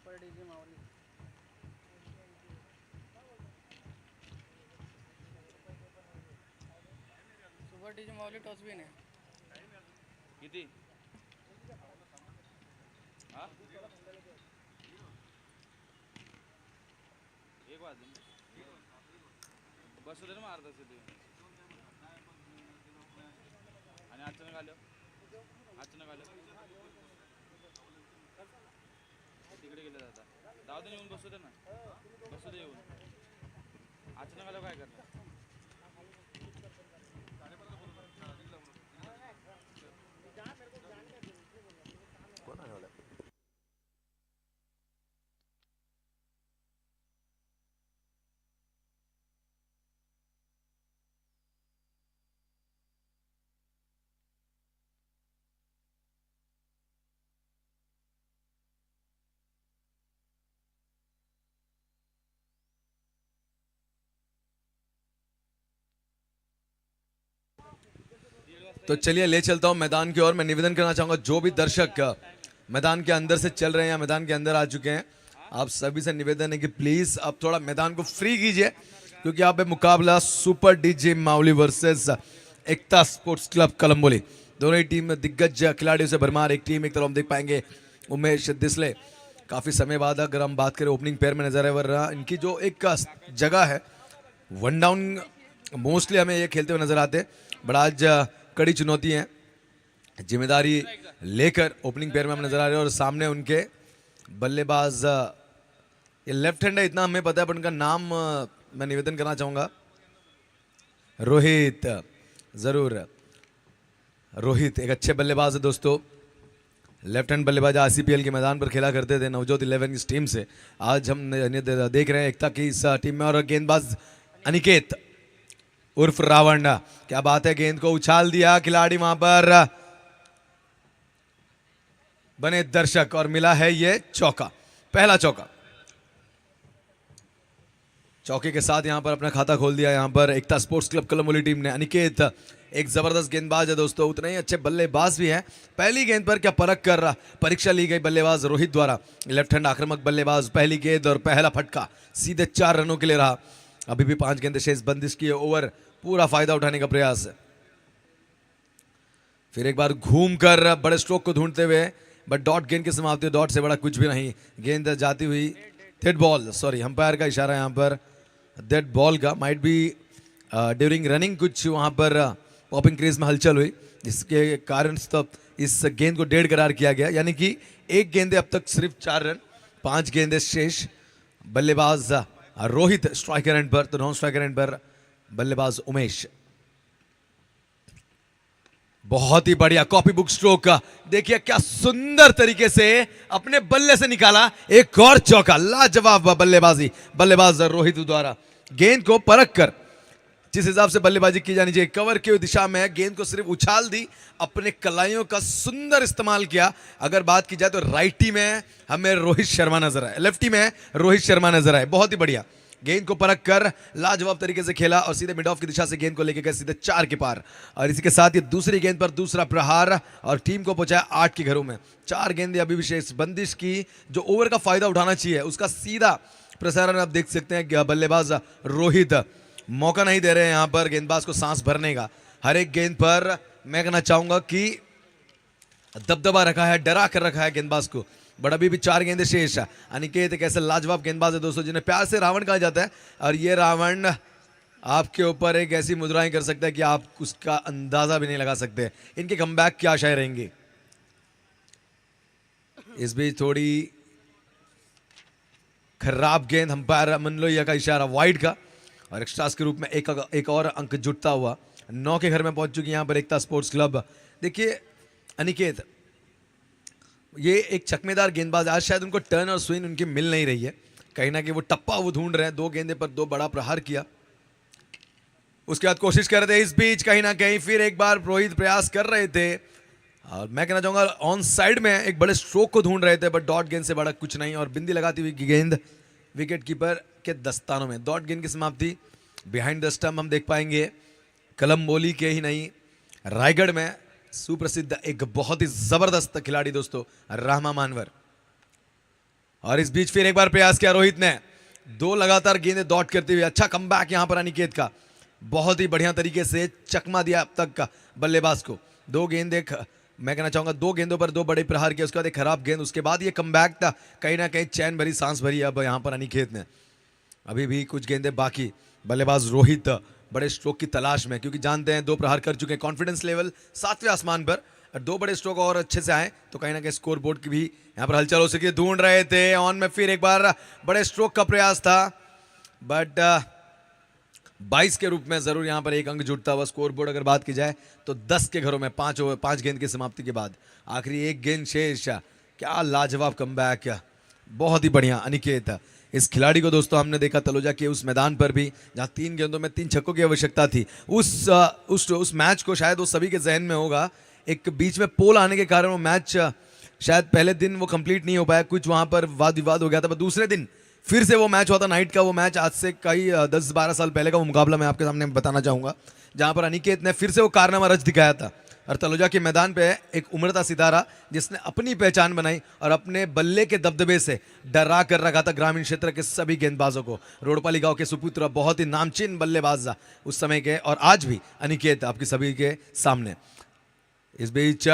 Super DJ माऊली toss भी नाही. किती हा एक वाजून बसू दे ना मारत असेल ते आणि अचानक आलं तिकडे गेले जाता जाऊ दे येऊन बसू दे ना बसू दे येऊन अचानक आलं काय करणार तो चलिए ले चलता हूं मैदान की ओर. मैं निवेदन करना चाहूंगा जो भी दर्शक मैदान के अंदर से चल रहे हैं या मैदान के अंदर आ चुके हैं, आप सभी से निवेदन है कि प्लीज आप थोड़ा मैदान को फ्री कीजिए, क्योंकि यहाँ पे मुकाबला सुपर डीजे माउली वर्सेस एकता स्पोर्ट्स क्लब कलंबोली. दोनों ही टीम दिग्गज खिलाड़ियों से भरमार एक टीम. एक तरफ हम देख पाएंगे उमेश दिसले, काफी समय बाद अगर हम बात करें ओपनिंग पेयर में नजर है, वरना इनकी जो एक जगह है वन डाउन मोस्टली हमें ये खेलते हुए नजर आते हैं. बट आज कड़ी चुनौती है, जिम्मेदारी लेकर ओपनिंग पेयर में हम नजर आ रहे हैं. और सामने उनके बल्लेबाज ये लेफ्ट हैंड है इतना हमें पता है, पर उनका नाम मैं निवेदन करना चाहूंगा रोहित. जरूर रोहित एक अच्छे बल्लेबाज है दोस्तों. लेफ्ट हैंड बल्लेबाज आईसीपीएल के मैदान पर खेला करते थे नवजोत 11 की टीम से. आज हम देख रहे हैं एकता की इस टीम में. और गेंदबाज अनिकेत उर्फ रावण, क्या बात है, गेंद को उछाल दिया खिलाड़ी वहां पर बने दर्शक और मिला है ये चौका, पहला चौका. चौके के साथ यहां पर अपना खाता खोल दिया यहां पर एकता स्पोर्ट्स क्लब कलंबोली टीम ने. अनिकेत एक जबरदस्त गेंदबाज है दोस्तों, उतने ही अच्छे बल्लेबाज भी हैं. पहली गेंद पर क्या परख कर रहा, परीक्षा ली गई बल्लेबाज रोहित द्वारा. लेफ्ट हैंड आक्रामक बल्लेबाज, पहली गेंद और पहला फटका सीधे 4 रनों के लिए रहा. अभी भी 5 गेंदें शेष, बंदिश की ओवर, पूरा फायदा उठाने का प्रयास है. फिर एक बार घूमकर बड़े स्ट्रोक को ढूंढते हुए, बट डॉट गेंद की समाप्ति, डॉट से बड़ा कुछ भी नहीं. गेंद जाती हुई डेड बॉल, सॉरी अंपायर का इशारा यहां पर डेड बॉल का. माइट बी ड्यूरिंग रनिंग कुछ वहां पर पॉपिंग क्रीज में हलचल हुई, जिसके कारण इस गेंद को डेड करार किया गया. यानी कि एक गेंदे अब तक सिर्फ 4 रन, 5 गेंदे शेष. बल्लेबाज रोहित स्ट्राइकर एंड पर, तो नॉन स्ट्राइकर एंड पर बल्लेबाज उमेश. बहुत ही बढ़िया कॉपी बुक स्ट्रोक का, देखिए क्या सुंदर तरीके से अपने बल्ले से निकाला एक और चौका. लाजवाब बल्लेबाजी बल्लेबाज रोहित द्वारा. गेंद को परख कर जिस हिसाब से बल्लेबाजी की जानी चाहिए, कवर की दिशा में गेंद को सिर्फ उछाल दी, अपने कलाइयों का सुंदर इस्तेमाल किया. अगर बात की जाए तो राइटी में हमें रोहित शर्मा नजर आए, लेफ्टी में रोहित शर्मा नजर आए. बहुत ही बढ़िया गेंद को परख कर लाजवाब तरीके से खेला और सीधे मिड ऑफ की दिशा से गेंद को लेके गए सीधे 4 के पार. और इसी के साथ ही दूसरी गेंद पर दूसरा प्रहार और टीम को पहुंचाया 8 के घरों में. 4 गेंदें अभी विशेष, बंदिश की जो ओवर का फायदा उठाना चाहिए उसका सीधा प्रसारण आप देख सकते हैं. बल्लेबाज रोहित मौका नहीं दे रहे हैं यहां पर गेंदबाज को सांस भरने का. हर एक गेंद पर मैं कहना चाहूंगा कि दबदबा रखा है, डरा कर रखा है गेंदबाज को. बट अभी भी 4 गेंदें शेष. अनिकेत एक ऐसे लाजवाब गेंदबाज है दोस्तों जिन्हें प्यार से रावण कहा जाता है. और ये रावण आपके ऊपर एक ऐसी मुद्राएं कर सकता है कि आप उसका अंदाजा भी नहीं लगा सकते. इनके कमबैक की आशाएं रहेंगी. इस बीच थोड़ी खराब गेंद, अंपायर मनलोया का इशारा वाइड का, और एक्स्ट्रास के रूप में एक और अंक जुटता हुआ 9 के घर में पहुंच चुकी यहां पर एकता स्पोर्ट्स क्लब. देखिए अनिकेत ये एक चकमेदार गेंदबाज, आज शायद उनको टर्न और स्विंग उनकी मिल नहीं रही है, कहीं ना कहीं वो टप्पा वो ढूंढ रहे हैं. 2 गेंदे पर 2 बड़ा प्रहार किया, उसके बाद कोशिश कर रहे थे. इस बीच कहीं ना कहीं फिर एक बार रोहित प्रयास कर रहे थे, और मैं कहना चाहूंगा ऑन साइड में एक बड़े स्ट्रोक को ढूंढ रहे थे, बट डॉट गेंद से बड़ा कुछ नहीं. और बिंदी लगाती हुई गेंद विकेट कीपर के दस्तानों में. डॉट गेंद की समाप्ति बिहाइंड द स्टंप हम देख पाएंगे. कलंबोली के ही नहीं, रायगढ़ में सुप्रसिद्ध एक बहुत ही जबरदस्त खिलाड़ी दोस्तों रामा मानवर. और इस बीच फिर एक बार प्रयास किया रोहित ने, 2 लगातार गेंदें डॉट करते हुए अच्छा कमबैक यहां पर अनिकेत का, बहुत ही बढ़िया तरीके से चकमा दिया अब तक का बल्लेबाज को। 2 गेंदें मैं कहना चाहूंगा 2 गेंदों पर 2 बड़े प्रहार किए, उसके बाद एक खराब गेंद, उसके बाद ये कमबैक था, कहीं ना कहीं चैन भरी सांस भरी अब यहां पर अनिकेत ने। अभी भी कुछ गेंदें बाकी, बल्लेबाज रोहित बड़े स्ट्रोक की तलाश में, क्योंकि जानते हैं 2 प्रहार कर चुके हैं, कॉन्फिडेंस लेवल 7वें आसमान पर, और 2 बड़े स्ट्रोक और अच्छे से आए तो कहीं ना कहीं स्कोर बोर्ड की भी यहाँ पर हलचल हो सके। ढूंढ रहे थे ऑन में, फिर एक बार बड़े स्ट्रोक का प्रयास था, बट 22 के रूप में जरूर यहाँ पर एक अंक जुटता हुआ। स्कोर बोर्ड अगर बात की जाए तो 10 के घरों में 5 गेंद की समाप्ति के बाद आखिरी एक गेंद शेष। क्या लाजवाब कमबैक, बहुत ही बढ़िया अनिकेत। इस खिलाड़ी को दोस्तों हमने देखा तलोजा के उस मैदान पर भी, जहां 3 गेंदों में 3 छक्कों की आवश्यकता थी। उस मैच को शायद वो सभी के जहन में होगा, एक बीच में पोल आने के कारण वो मैच शायद पहले दिन वो कंप्लीट नहीं हो पाया, कुछ वहां पर वाद विवाद हो गया था, पर दूसरे दिन फिर से वो मैच हुआ था नाइट का। वो मैच आज से कई 10-12 साल पहले का वो मुकाबला मैं आपके सामने बताना चाहूंगा, जहां पर अनिकेत ने फिर से वो कारनामा रच दिखाया था। और तलोजा के मैदान पे एक उमड़ता सितारा जिसने अपनी पहचान बनाई और अपने बल्ले के दबदबे से डरा कर रखा था ग्रामीण क्षेत्र के सभी गेंदबाजों को। रोडपाली गांव के सुपुत्र, बहुत ही नामचीन बल्लेबाज उस समय के, और आज भी अनिकेत आपकी सभी के सामने। इस बीच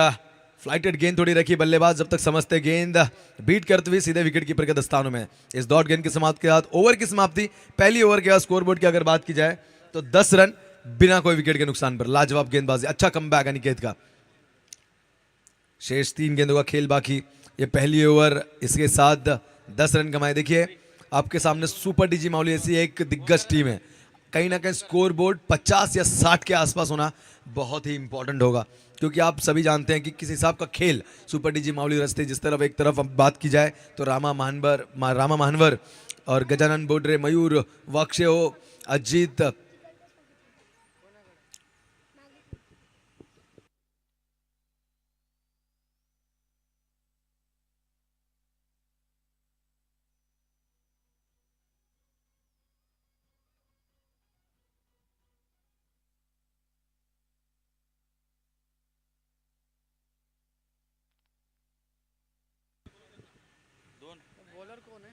फ्लाइटेड गेंद थोड़ी रखी बल्लेबाज, जब तक समझते गेंद बीट करते हुए सीधे विकेट कीपर के दस्तानों में। इस डॉट गेंद की समाप्ति के बाद ओवर की समाप्ति, पहली ओवर के बाद स्कोरबोर्ड की अगर बात की जाए तो 10 रन बिना कोई विकेट के नुकसान पर। लाजवाब गेंदबाजी, अच्छा कमबैक अनिकेत का। शेष 3 गेंदों का खेल बाकी, ये पहली ओवर, इसके साथ 10 रन कमाए। देखिए आपके सामने सुपर डीजी माउली ऐसी एक दिग्गज टीम है, कहीं ना कहीं स्कोर बोर्ड 50 या 60 के आसपास होना बहुत ही इंपॉर्टेंट होगा, क्योंकि आप सभी जानते हैं कि किस हिसाब का खेल सुपर डीजी माउली रचते। जिस तरफ एक तरफ बात की जाए तो रामा महानवर और गजानन बोडरे, मयूर वाक्षे, अजीत, बॉलर कौन है?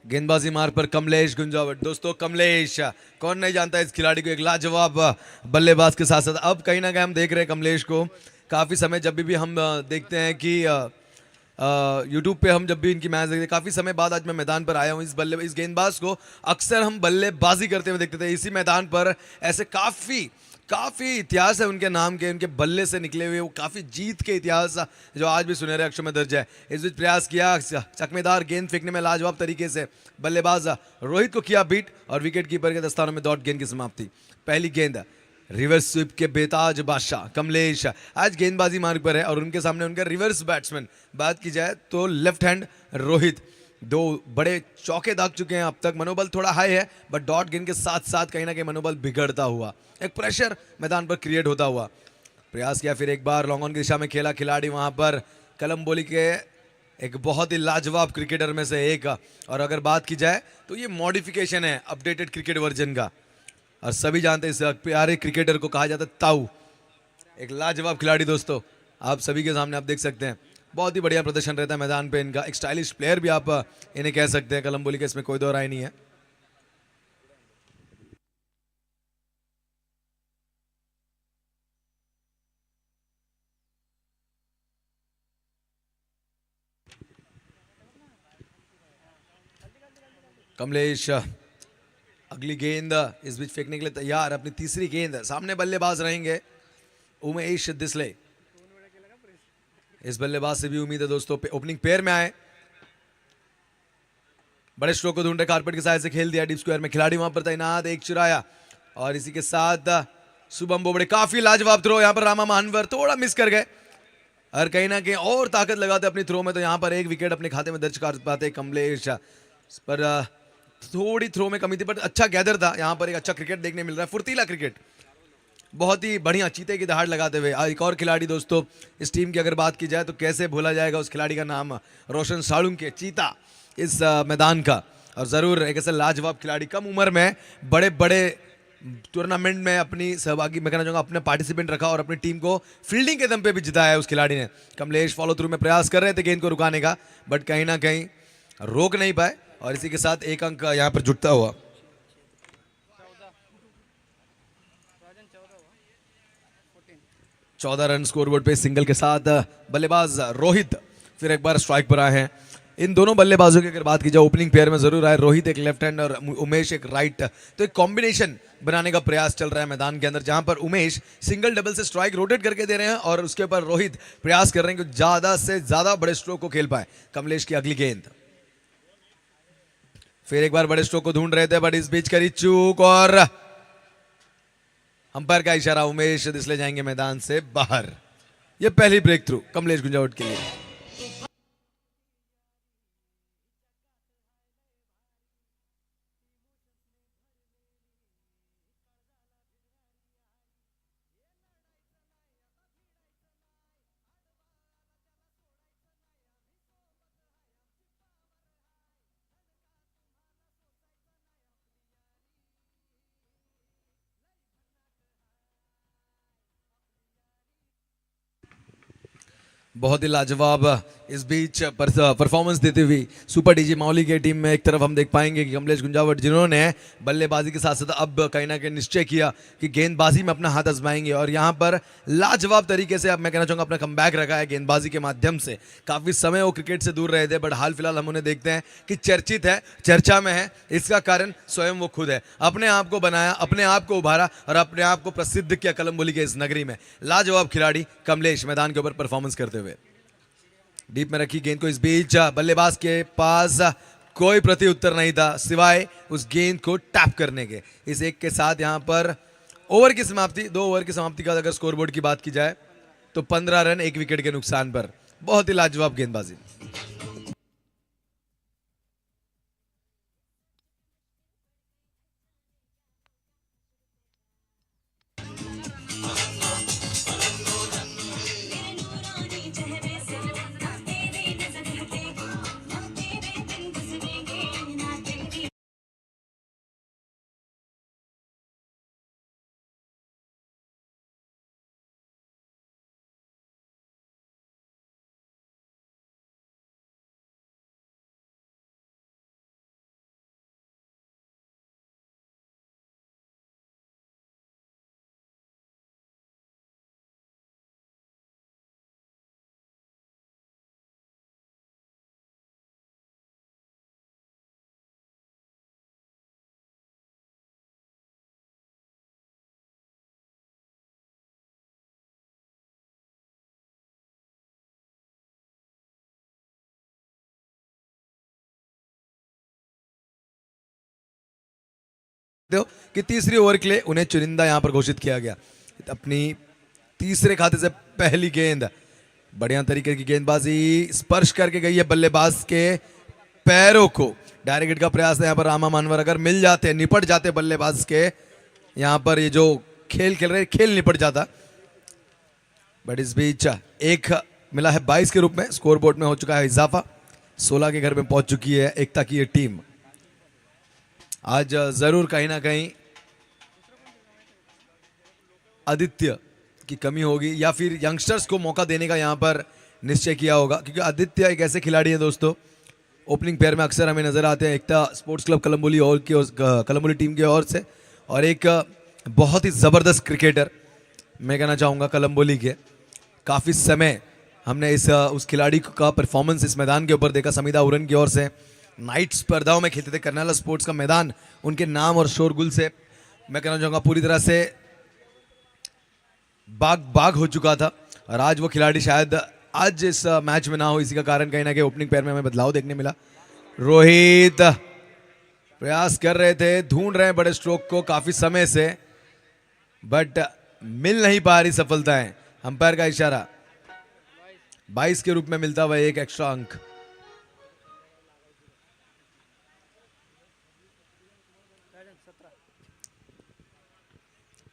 गेंदबाजी मार पर कमलेश गुंजावट। दोस्तों कमलेश, कौन नहीं जानता इस खिलाड़ी को, एक लाजवाब बल्लेबाज के साथ साथ अब कहीं ना कहीं हम देख रहे हैं कमलेश को काफी समय, जब भी हम देखते हैं कि यूट्यूब पे हम जब भी इनकी मैच देखते हैं, काफी समय बाद आज मैं मैदान पर आया हूं। इस गेंदबाज को अक्सर हम बल्लेबाजी करते हुए देखते थे इसी मैदान पर। ऐसे काफी इतिहास है उनके नाम के, उनके बल्ले से निकले हुए वो काफी जीत के इतिहास जो आज भी सुनहरे अक्षरों में दर्ज है। इस बीच प्रयास किया चकमेदार गेंद फेंकने में लाजवाब तरीके से बल्लेबाज रोहित को किया बीट, और विकेट कीपर के दस्तानों में डॉट गेंद की समाप्ति। पहली गेंद रिवर्स स्वीप के बेताज बादशाह कमलेश आज गेंदबाजी मार्ग पर है, और उनके सामने उनका रिवर्स बैट्समैन। बात की जाए तो लेफ्ट हैंड रोहित, 2 बड़े चौके दाग चुके हैं अब तक, मनोबल थोड़ा हाई है, बट डॉट गेंद के साथ साथ कहीं ना कहीं मनोबल बिगड़ता हुआ, एक प्रेशर मैदान पर क्रिएट होता हुआ। प्रयास किया फिर एक बार लॉन्ग ऑन की दिशा में खेला खिलाड़ी, वहां पर कलम्बोली के एक बहुत ही लाजवाब क्रिकेटर में से एक, और अगर बात की जाए तो ये मॉडिफिकेशन है अपडेटेड क्रिकेट वर्जन का, और सभी जानते हैं इस प्यारे क्रिकेटर को कहा जाता है ताऊ। एक लाजवाब खिलाड़ी दोस्तों आप सभी के सामने आप देख सकते हैं, बहुत ही बढ़िया प्रदर्शन रहता है मैदान पे इनका, एक स्टाइलिश प्लेयर भी आप इन्हें कह सकते हैं कलम्बोली के, इसमें कोई दो राय नहीं है। कमलेश अगली गेंद इस बीच फेंकने के लिए तैयार, अपनी तीसरी गेंद, सामने बल्लेबाज रहेंगे उमेश दिसले। इस बल्लेबाज से भी उम्मीद है दोस्तों ओपनिंग पेयर में आए। बड़े स्ट्रोक को ढूंढे, कारपेट के साइड से खेल दिया डीप स्क्वायर में, खिलाड़ी वहां पर तैनात, एक चुराया, और इसी के साथ शुभम बोबड़े, काफी लाजवाब थ्रो, यहां पर रामा महानवर थोड़ा मिस कर गए, और कहीं ना कहीं और ताकत लगाते अपनी थ्रो में तो यहां पर एक विकेट अपने खाते में दर्ज कर पाते कमलेश। पर थोड़ी थ्रो में कमी थी, बट अच्छा गैदर था, यहां पर एक अच्छा क्रिकेट देखने मिल रहा है, फुर्तीला क्रिकेट, बहुत ही बढ़िया चीते की दहाड़ लगाते हुए। एक और खिलाड़ी दोस्तों इस टीम की अगर बात की जाए तो कैसे भूला जाएगा उस खिलाड़ी का नाम, रोशन साळुंके, चीता इस मैदान का, और जरूर एक ऐसा लाजवाब खिलाड़ी, कम उम्र में बड़े बड़े टूर्नामेंट में अपनी सहभागी मैं कहना चाहूंगा अपने पार्टिसिपेंट रखा और अपनी टीम को फील्डिंग के दम पे भी जिताया है उस खिलाड़ी ने। कमलेश फॉलो थ्रू में प्रयास कर रहे थे गेंद को रुकाने का, बट कहीं ना कहीं रोक नहीं पाए और इसी के साथ एक अंक यहां पर जुटता हुआ। 14 रन स्कोरबोर्ड पे सिंगल के साथ बल्लेबाज रोहित फिर एक बार स्ट्राइक पर आए हैं। इन दोनों बल्लेबाजों की अगर बात की जाए ओपनिंग पेयर में जरूर आए, रोहित एक लेफ्ट हैंड और उमेश एक राइट, तो एक कॉम्बिनेशन बनाने का प्रयास चल रहा है मैदान के अंदर, जहां पर उमेश सिंगल डबल से स्ट्राइक रोटेट करके दे रहे हैं और उसके ऊपर रोहित प्रयास कर रहे हैं कि ज्यादा से ज्यादा बड़े स्ट्रोक को खेल पाए। कमलेश की अगली गेंद, फिर एक बार बड़े स्ट्रोक को ढूंढ रहे थे बट इस बीच करी चूक और अंपायर का इशारा, उमेश दिसले जाएंगे मैदान से बाहर। यह पहली ब्रेक थ्रू कमलेश गुंजावट के लिए। बहुत ही लाजवाब इस बीच परफॉर्मेंस देते हुए सुपर डीजे मौली के टीम में एक तरफ हम देख पाएंगे कि कमलेश गुंजावट जिन्होंने बल्लेबाजी के साथ साथ अब कहीं ना कहीं निश्चय किया कि गेंदबाजी में अपना हाथ आजमाएंगे और यहां पर लाजवाब तरीके से अब मैं कहना चाहूंगा अपना कमबैक रखा है गेंदबाजी के माध्यम से। काफी समय वो क्रिकेट से दूर रहे थे बट हाल फिलहाल हम उन्हें देखते हैं कि चर्चित है, चर्चा में है। इसका कारण स्वयं वो खुद है, अपने आप को बनाया, अपने आप को उभारा और अपने आप को प्रसिद्ध किया कलम्बोली के इस नगरी में। लाजवाब खिलाड़ी कमलेश मैदान के ऊपर परफॉर्मेंस करते हुए। डीप में रखी गेंद को इस बीच बल्लेबाज के पास कोई प्रति उत्तर नहीं था सिवाय उस गेंद को टैप करने के। इस एक के साथ यहां पर ओवर की समाप्ति, 2 ओवर की समाप्ति का अगर स्कोरबोर्ड की बात की जाए तो 15 रन 1 विकेट के नुकसान पर। बहुत ही लाजवाब गेंदबाजी। कि तीसरी ओवर के लिए उन्हें चुनिंदा यहां पर घोषित किया गया। अपनी तीसरे खाते से पहली गेंद, बढ़िया तरीके की गेंदबाजी स्पर्श करके गई है बल्लेबाज के पैरों को। डायरेक्ट हिट का प्रयास है यहां पर रामा मानवर, अगर मिल जाते, निपट जाते बल्लेबाज के यहां पर ये जो खेल खेल रहे खेल निपट जाता। बट इस बीच एक मिला है 22 के रूप में, स्कोरबोर्ड में हो चुका है इजाफा, 16 के घर में पहुंच चुकी है एकता की ये टीम। आज जरूर कहीं ना कहीं आदित्य की कमी होगी या फिर यंगस्टर्स को मौका देने का यहां पर निश्चय किया होगा, क्योंकि आदित्य एक ऐसे खिलाड़ी हैं दोस्तों, ओपनिंग पेयर में अक्सर हमें नजर आते हैं एकता स्पोर्ट्स क्लब कलम्बोली और की कलम्बोली टीम की ओर से, और एक बहुत ही जबरदस्त क्रिकेटर मैं कहना चाहूंगा कलम्बोली के। काफी समय हमने उस खिलाड़ी का परफॉर्मेंस इस मैदान के ऊपर देखा, समीदा उरन की ओर से नाइट स्पर्धाओं में खेलते थे। कर्नाला स्पोर्ट्स का मैदान उनके नाम और शोरगुल से मैं कहना चाहूंगा पूरी तरह से बाग हो चुका था, और आज वो खिलाड़ी शायद आज इस मैच में ना हो, इसी का कारण कहीं ना कहीं ओपनिंग पेयर में हमें बदलाव देखने मिला। रोहित प्रयास कर रहे थे, ढूंढ रहे हैं बड़े स्ट्रोक को काफी समय से, बट मिल नहीं पा रही सफलताएं। अंपायर का इशारा, 22 के रूप में मिलता हुआ एक एक्स्ट्रा अंक।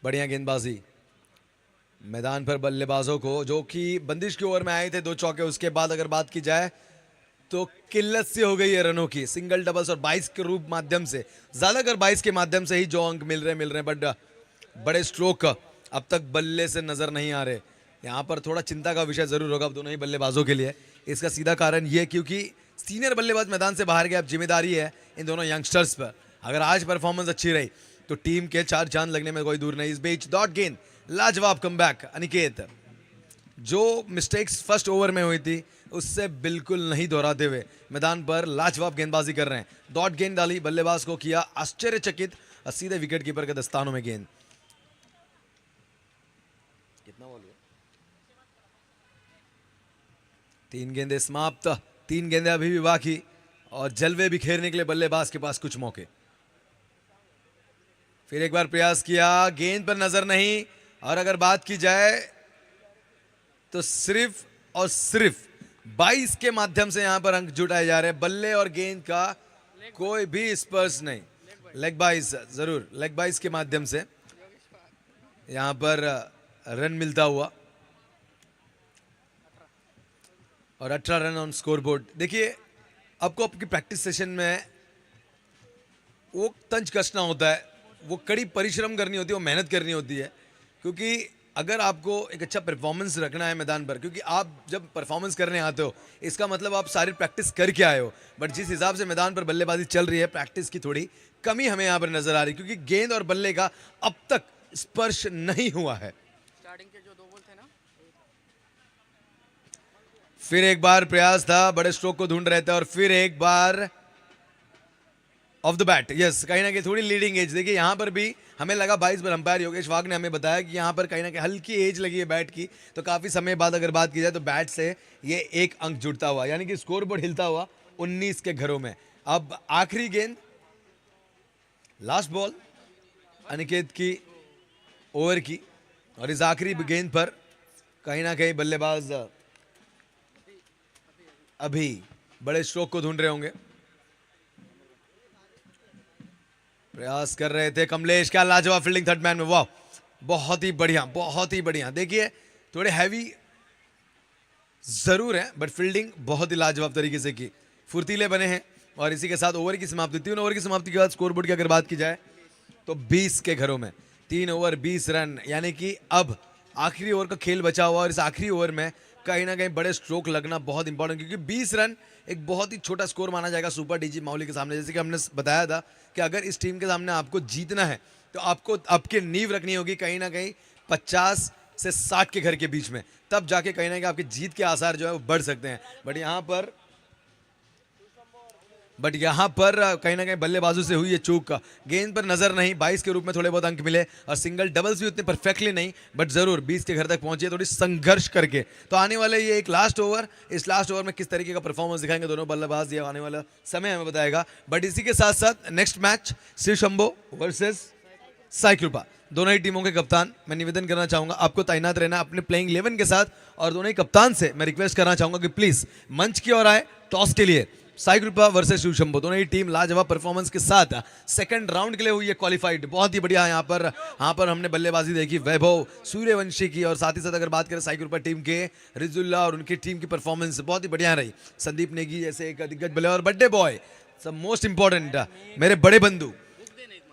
बढ़िया गेंदबाजी मैदान पर बल्लेबाजों को, जो कि बंदिश के ओवर में आए थे 2 चौके, उसके बाद अगर बात की जाए तो किल्लत से हो गई है रनों की, सिंगल डबल्स और 22 के रूप माध्यम से, ज्यादातर 22 के माध्यम से ही जो अंक मिल रहे हैं, बट बड़े स्ट्रोक अब तक बल्ले से नजर नहीं आ रहे। यहाँ पर थोड़ा चिंता का विषय जरूर होगा अब दोनों ही बल्लेबाजों के लिए। इसका सीधा कारण ये क्योंकि सीनियर बल्लेबाज मैदान से बाहर गए, अब जिम्मेदारी है इन दोनों यंगस्टर्स पर। अगर आज परफॉर्मेंस अच्छी रही तो टीम के 4 चांद लगने में कोई दूर नहीं। इस बीच डॉट गेंद, लाजवाब कमबैक अनिकेत, जो मिस्टेक्स फर्स्ट ओवर में हुई थी उससे बिल्कुल नहीं दोहराते हुए मैदान पर लाजवाब गेंदबाजी कर रहे हैं। डॉट गेंद डाली, बल्लेबाज को किया आश्चर्यचकित और सीधे विकेट कीपर के दस्तानों में गेंद। कितना बॉल हुआ? 3 गेंदें समाप्त, 3 गेंदें अभी भी बाकी और जलवे बिखेरने के लिए बल्लेबाज के पास कुछ मौके। फिर एक बार प्रयास किया, गेंद पर नजर नहीं। और अगर बात की जाए तो सिर्फ और सिर्फ 22 के माध्यम से यहां पर अंक जुटाए जा रहे हैं। बल्ले और गेंद का कोई भी स्पर्श नहीं। लेग बाइस, जरूर लेग बाइस के माध्यम से यहां पर रन मिलता हुआ और 18 रन ऑन स्कोरबोर्ड। देखिए, आपको आपकी प्रैक्टिस सेशन में वो तंज कसना होता है, वो कड़ी परिश्रम करनी होती है, वो मेहनत करनी होती है। क्योंकि अगर आपको एक अच्छा परफॉर्मेंस रखना है मैदान पर, क्योंकि आप जब परफॉर्मेंस करने आते हो इसका मतलब आप सारी प्रैक्टिस करके आए हो। बट जिस हिसाब से मैदान पर बल्लेबाजी चल रही है, प्रैक्टिस की थोड़ी कमी हमें यहाँ पर नजर आ रही, क्योंकि गेंद और बल्ले का अब तक स्पर्श नहीं हुआ है। स्टार्टिंग के जो 2 बॉल थे ना, फिर एक बार प्रयास था, बड़े स्ट्रोक को ढूंढ रहे थे और फिर एक बार ऑफ द बैट। यस, कहीं ना कहीं थोड़ी लीडिंग एज। देखिए यहाँ पर भी हमें लगा 22 पर अंपायर योगेश वाघ ने हमें बताया कि यहाँ पर कहीं ना कहीं हल्की एज लगी है बैट की। तो काफी समय बाद अगर बात की जाए तो बैट से ये 1 अंक जुड़ता हुआ, यानी कि स्कोर बोर्ड हिलता हुआ 19 के घरों में। अब आखिरी गेंद, लास्ट बॉल अनिकेत की ओवर की, और इस आखिरी गेंद पर कहीं ना कहीं बल्लेबाज अभी बड़े स्ट्रोक को ढूंढ रहे होंगे। प्रयास कर रहे थे कमलेश, क्या लाजवाब फील्डिंग थर्ड मैन में, वाह, बहुत ही बढ़िया, बहुत ही बढ़िया। देखिए थोड़े हैवी जरूर है बट फील्डिंग बहुत ही लाजवाब तरीके से की, फुर्तीले बने हैं। और इसी के साथ ओवर की समाप्ति, 3 ओवर की समाप्ति के बाद स्कोरबोर्ड की अगर बात की जाए तो 20 के घरों में 3 ओवर 20 रन, यानी कि अब आखिरी ओवर का खेल बचा हुआ और इस आखिरी ओवर में कहीं ना कहीं बड़े स्ट्रोक लगना बहुत इंपॉर्टेंट, क्योंकि 20 रन एक बहुत ही छोटा स्कोर माना जाएगा सुपर डीजी माउली के सामने। जैसे कि हमने बताया था कि अगर इस टीम के सामने आपको जीतना है तो आपको आपकी नींव रखनी होगी कहीं ना कहीं 50 से 60 के घर के बीच में, तब जाके कहीं ना कहीं आपकी जीत के आसार जो है वो बढ़ सकते हैं। बट यहाँ पर कहीं ना कहीं बल्लेबाजों से हुई है चूक, गेंद पर नजर नहीं। 22 के रूप में थोड़े बहुत अंक मिले और सिंगल डबल्स भी उतने परफेक्टली नहीं, बट जरूर 20 के घर तक पहुंची है थोड़ी संघर्ष करके। तो आने वाले ये एक लास्ट ओवर, इस लास्ट ओवर में किस तरीके का परफॉर्मेंस दिखाएंगे दोनों बल्लेबाज, ये आने वाला समय हमें बताएगा। बट इसी के साथ साथ next match Shiv Shambho versus Sai Kripa, दोनों ही टीमों के कप्तान, मैं निवेदन करना चाहूंगा आपको तैनात रहना अपने प्लेइंग 11 के साथ। और दोनों ही कप्तान से मैं रिक्वेस्ट करना चाहूंगा कि प्लीज मंच की ओर आए टॉस के लिए। साई कृपा वर्सेस शिव शंभो, दोनों ही टीम लाजवाब परफॉर्मेंस के साथ सेकंड राउंड के लिए हुई है क्वालिफाइड। बहुत ही बढ़िया यहाँ पर हमने बल्लेबाजी देखी वैभव सूर्यवंशी की, और साथ ही साथ अगर बात करें साई कृपा टीम के रिजुल्ला और उनकी टीम की परफॉर्मेंस बहुत ही बढ़िया रही। संदीप नेगी जैसे एक दिग्गज बल्लेबाज और बड्डे बॉय, सब मोस्ट इंपॉर्टेंट मेरे बड़े बंधु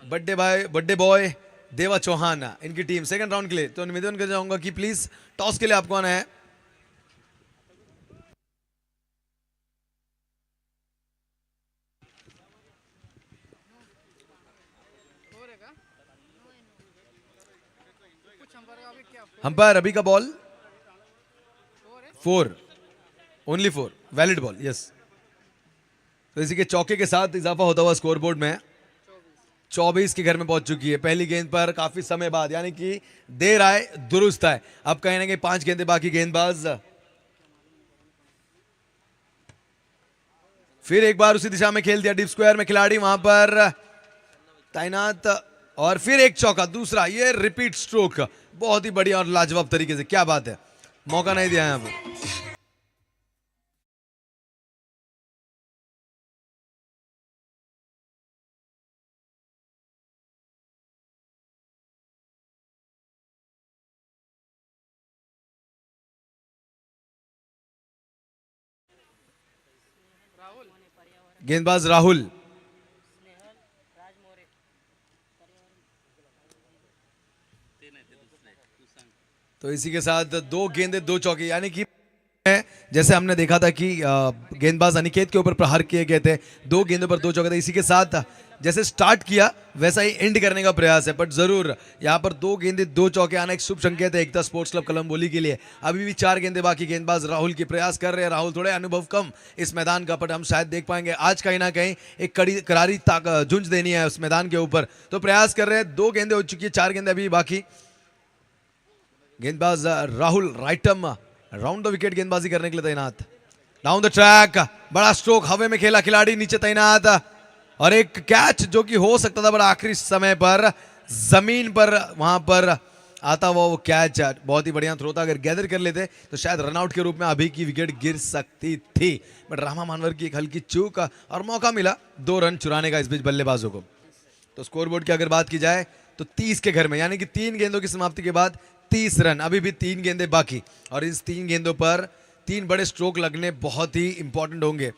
बड्डे बॉय देवा चौहान, इनकी टीम सेकंड राउंड के लिए। तो निवेदन कर जाऊंगा कि प्लीज टॉस के लिए आपको आना है। हो रहेगा कुछ अंपायर का अभी क्या अंपायर अभी का बॉल फोर है? 4, ओनली 4 वैलिड बॉल, यस। तो इसी के चौके के साथ इजाफा होता हुआ स्कोरबोर्ड में 24 के घर में पहुंच चुकी है पहली गेंद पर काफी समय बाद, यानी कि देर आए दुरुस्त आए। अब कहीं ना कहीं 5 गेंदें बाकी, गेंदबाज फिर एक बार उसी दिशा में खेल दिया, डीप स्क्वायर में खिलाड़ी वहां पर तैनात, और फिर एक चौका, दूसरा, ये रिपीट स्ट्रोक, बहुत ही बढ़िया और लाजवाब तरीके से, क्या बात है, मौका नहीं दिया यहां पर। गेंदबाज राहुल, तो इसी के साथ 2 गेंदे 2 चौके, यानी कि जैसे हमने देखा था कि गेंदबाज अनिकेत के ऊपर प्रहार किए गए थे, 2 गेंदों पर 2 चौके थे। इसी के साथ जैसे स्टार्ट किया वैसा ही एंड करने का प्रयास है, बट जरूर यहाँ पर 2 गेंदे 2 चौके आना एक शुभ संकेत है एकता स्पोर्ट्स क्लब कलंबोली के लिए। अभी भी 4 गेंदे बाकी, गेंदबाज राहुल की प्रयास कर रहे हैं। राहुल थोड़े अनुभव कम इस मैदान का, बट हम शायद देख पाएंगे आज कहीं ना कहीं एक कड़ी करारी झुंझ देनी है उस मैदान के ऊपर, तो प्रयास कर रहे हैं। 2 गेंदे हो चुकी है, 4 गेंदे अभी बाकी। गेंदबाज Rahul right arm round the wicket गेंदबाजी करने के लिए तैनात। डाउन द ट्रैक, बड़ा स्ट्रोक हवा में खेला खिलाड़ी, नीचे तैनात, और एक कैच जो कि हो सकता था, बड़ा आखिरी समय पर जमीन पर वहां पर आता हुआ वो कैच बहुत ही बढ़िया थ्रो था। अगर गैदर कर लेते तो शायद रनआउट के रूप में अभी की विकेट गिर सकती थी, बट रामा मानवर की एक हल्की चूक और मौका मिला 2 रन चुराने का इस बीच बल्लेबाजों को। तो स्कोरबोर्ड की अगर बात की जाए तो 30 के घर में, यानी कि 3 गेंदों की समाप्ति के बाद 30 रन, अभी भी 3 गेंदे बाकी, और इस 3 गेंदों पर 3 बड़े स्ट्रोक लगने बहुत ही इंपॉर्टेंट होंगे।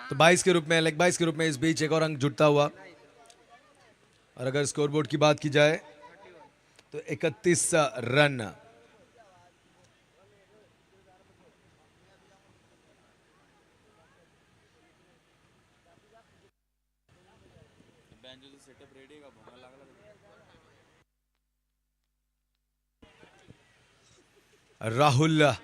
तो 22 के रूप में, लेग 22 के रूप में इस बीच एक और अंक जुटता हुआ, और अगर स्कोरबोर्ड की बात की जाए तो 31 रन। राहुल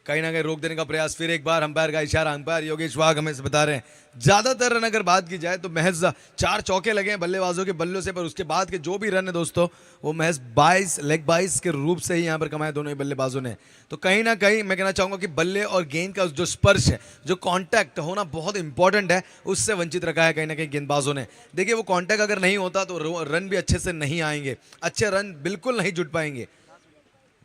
कहीं ना कहीं रोक देने का प्रयास, फिर एक बार अंपायर का इशारा, अंपायर योगेश वाघ हमें से बता रहे हैं ज्यादातर रन अगर बात की जाए तो महज 4 चौके लगे हैं बल्लेबाजों के बल्लों से, पर उसके बाद के जो भी रन है दोस्तों वो महज 22 लेग 22 के रूप से ही यहां पर कमाए दोनों ही बल्लेबाजों ने। तो कहीं ना कहीं मैं कहना चाहूंगा कि बल्ले और गेंद का जो स्पर्श है, जो कांटेक्ट होना बहुत इंपॉर्टेंट है, उससे वंचित रखा है कहीं ना कहीं गेंदबाजों ने। देखिए वो कांटेक्ट अगर नहीं होता तो रन भी अच्छे से नहीं आएंगे, अच्छे रन बिल्कुल नहीं जुट पाएंगे।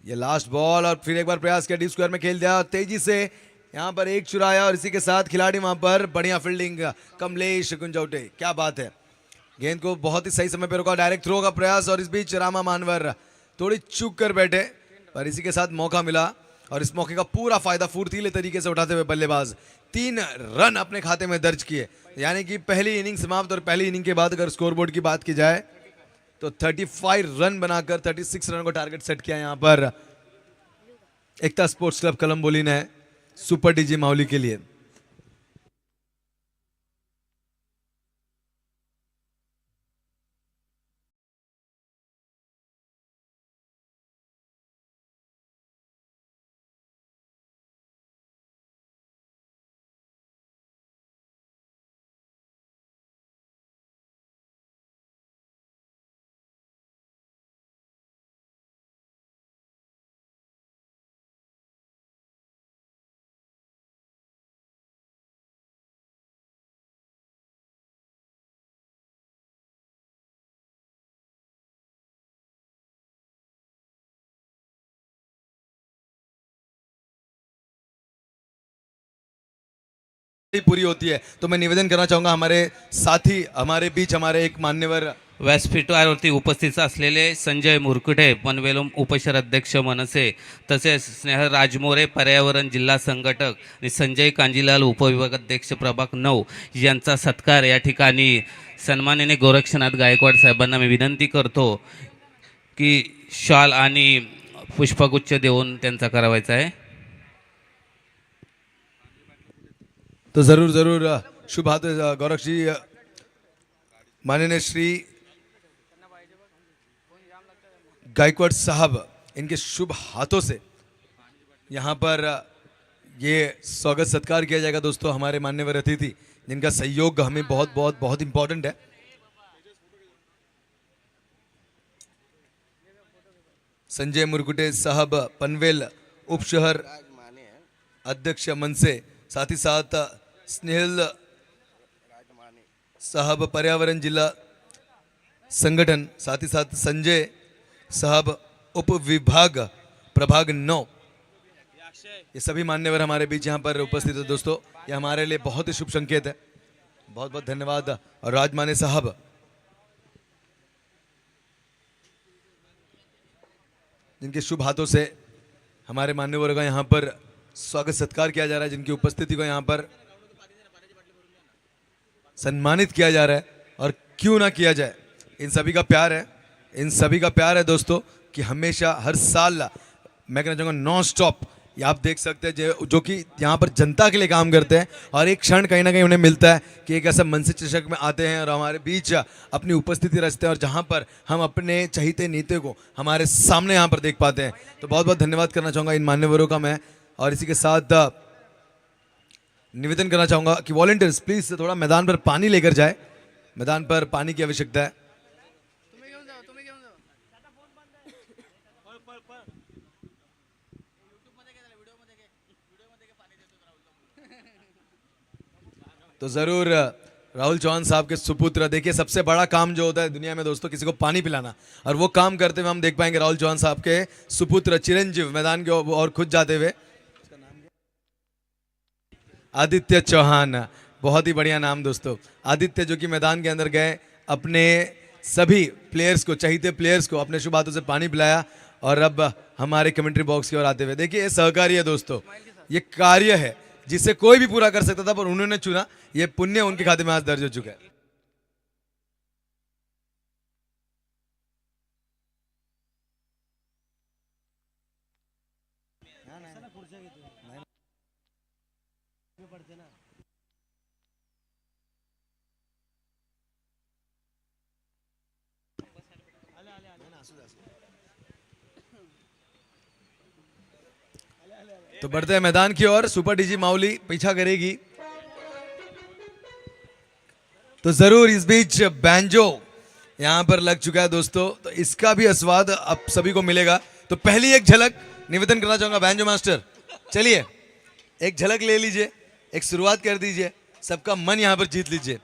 ये लास्ट बॉल, और फिर एक बार प्रयास किया, डीप स्क्वायर में खेल दिया तेजी से, यहां पर एक चुराया, और इसी के साथ खिलाड़ी वहां पर बढ़िया फील्डिंग, कमलेश गुंजौटे, क्या बात है। गेंद को बहुत ही सही समय पर रोका, डायरेक्ट थ्रो का प्रयास, और इस बीच रामा मानवर थोड़ी चूक कर बैठे, पर इसी के साथ मौका मिला, और इस मौके का पूरा फायदा फुर्तीले तरीके से उठाते हुए बल्लेबाज 3 रन अपने खाते में दर्ज किए। यानी कि पहली इनिंग समाप्त, और पहली इनिंग के बाद अगर स्कोरबोर्ड की बात की जाए तो 35 रन बनाकर 36 रन को टारगेट सेट किया यहां पर एकता स्पोर्ट्स क्लब कलंबोली ने सुपर डीजी माउली के लिए। पूरी होती है तो मैं निवेदन करना चाहूंगा हमारे साथी, हमारे बीच हमारे एक मान्यवर व्यासपीठावरती उपस्थित असलेले संजय मुरकुटे पनवेल उपशहर अध्यक्ष मनसे, तसेच स्नेहल राजमोरे पर्यावरण जिल्हा संघटक आणि संजय कांजीलाल उपविभागाध्यक्ष प्रभाग 9 यांचा सत्कार या ठिकाणी सन्माननीय गोरक्षनाथ गायकवाड साहेबांना मी विनंती करतो की शॉल आणि पुष्पगुच्छ देऊन त्यांचा करावायचा आहे। तो जरूर जरूर शुभ हाथ गौरक्ष जी, माननीय श्री गायकवाड़ साहब, इनके शुभ हाथों से यहाँ पर ये स्वागत सत्कार किया जाएगा। दोस्तों हमारे मान्यवर अतिथि जिनका सहयोग हमें बहुत बहुत बहुत इंपॉर्टेंट है। संजय मुरकुटे साहब पनवेल उपशहर अध्यक्ष मनसे, साथ ही साथ स्नेहल साहब पर्यावरण जिला संगठन, साथ ही साथ संजय साहब उप विभाग प्रभाग 9, ये सभी मान्यवर हमारे बीच यहाँ पर उपस्थित है दोस्तों। ये हमारे लिए बहुत ही शुभ संकेत है। बहुत बहुत धन्यवाद। और राजमाने साहब, जिनके शुभ हाथों से हमारे मान्यवरों का यहाँ पर स्वागत सत्कार किया जा रहा है, जिनकी उपस्थिति को यहाँ पर सम्मानित किया जा रहा है। और क्यों ना किया जाए, इन सभी का प्यार है, इन सभी का प्यार है दोस्तों, कि हमेशा हर साल मैं कहना चाहूँगा नॉन स्टॉप, ये आप देख सकते हैं जो कि यहाँ पर जनता के लिए काम करते हैं। और एक क्षण कहीं ना कहीं उन्हें मिलता है कि एक ऐसा मंच चषक में आते हैं और हमारे बीच अपनी उपस्थिति रचते हैं, और जहाँ पर हम अपने चहीते नीते को हमारे सामने यहाँ पर देख पाते हैं। तो बहुत बहुत धन्यवाद करना चाहूँगा इन मान्यवरों का मैं। और इसी के साथ निवेदन करना चाहूँगा कि वॉलंटियर्स प्लीज थोड़ा मैदान पर पानी लेकर जाए, मैदान पर पानी की आवश्यकता है। तुम्ही घेऊन जाओ, तुम्ही घेऊन जाओ. तो जरूर राहुल चौहान साहब के सुपुत्र, देखिए सबसे बड़ा काम जो होता है दुनिया में दोस्तों, किसी को पानी पिलाना, और वो काम करते हुए हम देख पाएंगे राहुल चौहान साहब के सुपुत्र चिरंजीव मैदान के और खुद जाते हुए। आदित्य चौहान, बहुत ही बढ़िया नाम दोस्तों, आदित्य, जो कि मैदान के अंदर गए, अपने सभी प्लेयर्स को, चहीते प्लेयर्स को अपने शुभ हाथों से पानी पिलाया। और अब हमारे कमेंट्री बॉक्स की ओर आते हुए, देखिए ये सहकारी है दोस्तों, ये कार्य है जिसे कोई भी पूरा कर सकता था, पर उन्होंने चुना। ये पुण्य उनके खाते में आज दर्ज हो चुका है। तो बढ़ते हैं मैदान की ओर। सुपर डीजी माउली पीछा करेगी, तो जरूर इस बीच बैंजो यहां पर लग चुका है दोस्तों, तो इसका भी आस्वाद अब सभी को मिलेगा। तो पहली एक झलक निवेदन करना चाहूंगा बैंजो मास्टर, चलिए एक झलक ले लीजिए, एक शुरुआत कर दीजिए, सबका मन यहां पर जीत लीजिए।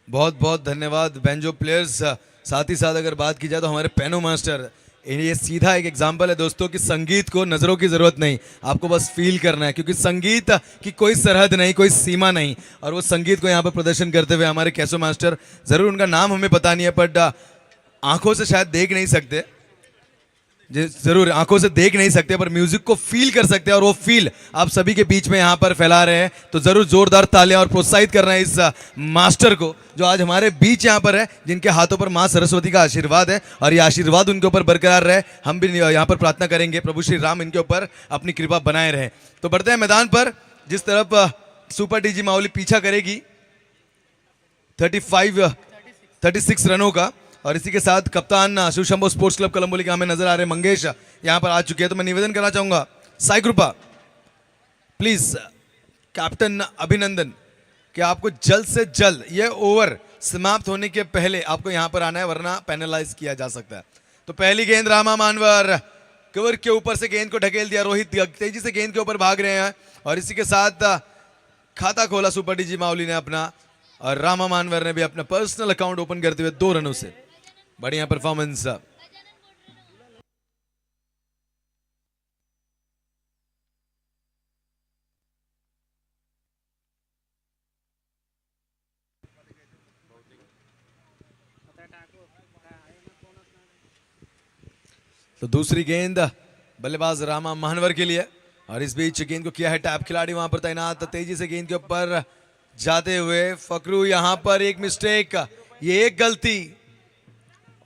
बहुत बहुत धन्यवाद बैंजो प्लेयर्स। साथ ही साथ अगर बात की जाए तो हमारे पेनो मास्टर, ये सीधा एक एग्जांपल है दोस्तों कि संगीत को नज़रों की ज़रूरत नहीं, आपको बस फील करना है, क्योंकि संगीत की कोई सरहद नहीं, कोई सीमा नहीं। और वो संगीत को यहाँ पर प्रदर्शन करते हुए हमारे कैसो मास्टर, ज़रूर उनका नाम हमें पता नहीं है, बट आंखों से शायद देख नहीं सकते, जरूर आंखों से देख नहीं सकते, पर म्यूजिक को फील कर सकते हैं, और वो फील आप सभी के बीच में यहाँ पर फैला रहे हैं। तो जरूर जोरदार तालियां और प्रोत्साहित करना है इस मास्टर को, जो आज हमारे बीच यहाँ पर है, जिनके हाथों पर माँ सरस्वती का आशीर्वाद है, और ये आशीर्वाद उनके ऊपर बरकरार रहे। हम भी यहाँ पर प्रार्थना करेंगे प्रभु श्री राम इनके ऊपर अपनी कृपा बनाए रहे। तो बढ़ते हैं मैदान पर, जिस तरफ सुपर डीजी माउली पीछा करेगी 36 रनों का। और इसी के साथ कप्तान शिव शंभो स्पोर्ट्स क्लब कलम्बोली के हमें नजर आ रहे मंगेश यहां पर आ चुके हैं। तो मैं निवेदन करना चाहूंगा साई कृपा, प्लीज कैप्टन अभिनंदन, कि आपको जल्द से जल्द ये ओवर समाप्त होने के पहले आपको यहां पर आना है, वरना पेनलाइज किया जा सकता है। तो पहली गेंद रामा मानवर, कवर के ऊपर से गेंद को ढकेल दिया, रोहित तेजी से गेंद के ऊपर भाग रहे हैं, और इसी के साथ खाता खोला सुपर डीजी माउली ने अपना, और रामा मानवर ने भी अपना पर्सनल अकाउंट ओपन करते हुए 2 रनों से बढ़िया परफॉर्मेंस। तो दूसरी गेंद बल्लेबाज रामा मानवर के लिए, और इस बीच गेंद को किया है टैप, खिलाड़ी वहां पर तैनात, तेजी से गेंद के ऊपर जाते हुए फकरू, यहां पर एक मिस्टेक, ये एक गलती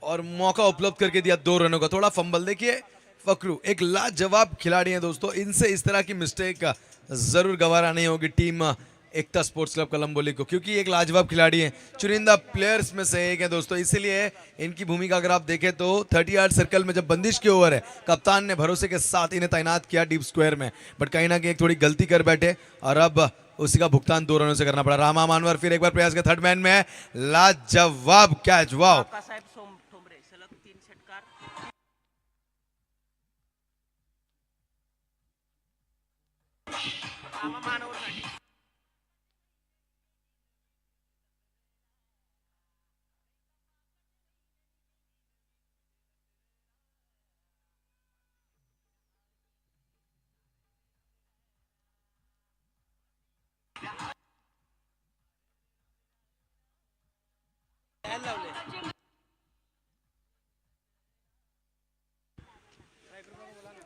और मौका उपलब्ध करके दिया 2 रनों का, थोड़ा फंबल। देखिए फकरू एक लाजवाब खिलाड़ी हैं दोस्तों, इनसे इस तरह की मिस्टेक जरूर गवारा नहीं होगी टीम एकता स्पोर्ट्स क्लब कलम्बोली को, क्योंकि एक लाजवाब खिलाड़ी हैं, चुनिंदा प्लेयर्स में से एक है दोस्तों। इसीलिए इनकी भूमिका अगर आप देखें तो 30 यार्ड सर्कल में जब बंदिश की ओवर है, कप्तान ने भरोसे के साथ इन्हें तैनात किया डीप स्क्वायर में, बट कहीं ना कहीं एक थोड़ी गलती कर बैठे और अब उसी का भुगतान 2 रनों से करना पड़ा। रामा मानवर फिर एक बार प्रयास के थर्ड मैन में, लाजवाब कैच, वाव।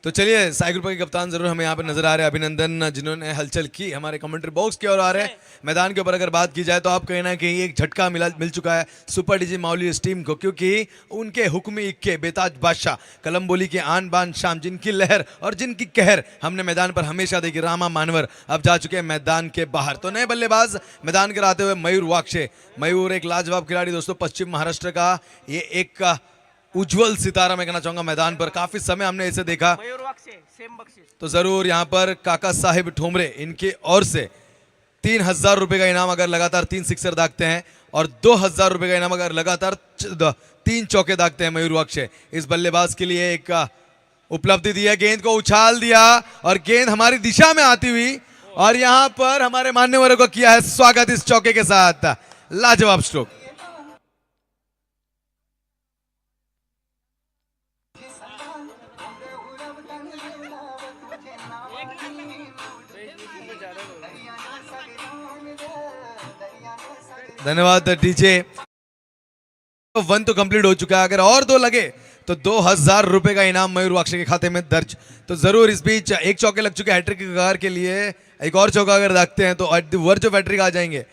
तो चलिए साई ग्रुप के कप्तान जरूर हमें यहाँ पर नजर आ रहे हैं, अभिनंदन जिन्होंने हलचल की हमारे कमेंट्री बॉक्स की ओर आ रहे हैं। मैदान के ऊपर अगर बात की जाए तो आप कहीं ना कहीं एक झटका मिल चुका है सुपर डीजी माउली इस टीम को, क्योंकि उनके हुक्मी इक्के बेताज बादशाह कलम्बोली के आन बान शाम, जिनकी लहर और जिनकी कहर हमने मैदान पर हमेशा देखी, रामा मानवर अब जा चुके हैं मैदान के बाहर। तो नए बल्लेबाज मैदान कर आते हुए मयूर वाक्षे। मयूर एक लाजवाब खिलाड़ी दोस्तों, पश्चिम महाराष्ट्र का ये एक उज्जवल सितारा मैं कहना चाहूंगा मैदान पर, काफी समय हमने इसे देखा। तो जरूर यहाँ पर काका साहिब ठोमरे इनके ओर से 3000 रुपए का इनाम अगर लगातार 3 सिक्सर दागते हैं और 2000 रुपए का इनाम अगर लगातार 3 चौके दागते हैं मयूर वाक्षे। इस बल्लेबाज के लिए एक उपलब्धि दी है, गेंद को उछाल दिया और गेंद हमारी दिशा में आती हुई और यहाँ पर हमारे मान्यवरों को किया है स्वागत इस चौके के साथ। लाजवाब स्ट्रोक। धन्यवाद डीजे। 1 तो कंप्लीट हो चुका है, अगर और 2 लगे तो 2000 रुपए का इनाम मयूर वाक्षे के खाते में दर्ज। तो जरूर इस बीच एक चौके लग चुके हैट्रिक की कगार के लिए, एक और चौका अगर दागते हैं तो at the verge of hat-trick आ जाएंगे।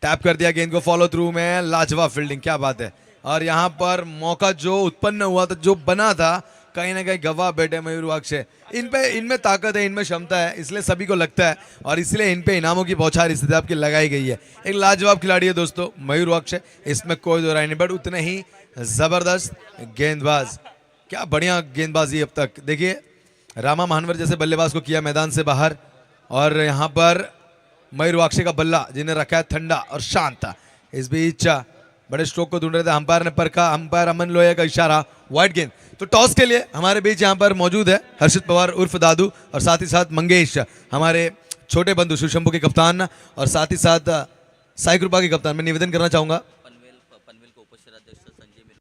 टैप कर दिया गेंद को फॉलो थ्रू में, लाजवाब फील्डिंग, क्या बात है। और यहां पर मौका जो उत्पन्न हुआ था, जो बना था, कहीं ना कहीं गवाह बैठे मयूर वाक्षे। इनमें ताकत है, इनमें क्षमता है, इसलिए सभी को लगता है और इसलिए इन पे इनामों की बौछार स्थिति आपकी लगाई गई है। एक लाजवाब खिलाड़ी है दोस्तों मयूर वाक्षे, इसमें कोई दो राय नहीं, बट उतने ही जबरदस्त गेंदबाज। क्या बढ़िया गेंदबाजी अब तक। देखिए रामा महानवर जैसे बल्लेबाज को किया मैदान से बाहर, और यहाँ पर मयूर वाक्षे का बल्ला जिन्हें रखा है ठंडा और शांत। इस बीच बड़े स्ट्रोक को ढूंढ रहे थे, अंपायर ने परखा, अंपायर अमन लोहिया का इशारा, वाइड गेंद। तो टॉस के लिए हमारे बीच यहाँ पर मौजूद है हर्षित पवार उर्फ दादू, और साथ ही साथ मंगेश हमारे छोटे बंधु शिवशंभू के कप्तान, और साथ ही साथ साई कृपा के कप्तान। मैं निवेदन करना चाहूंगा पनवेल को उपशहराध्यक्ष संजय,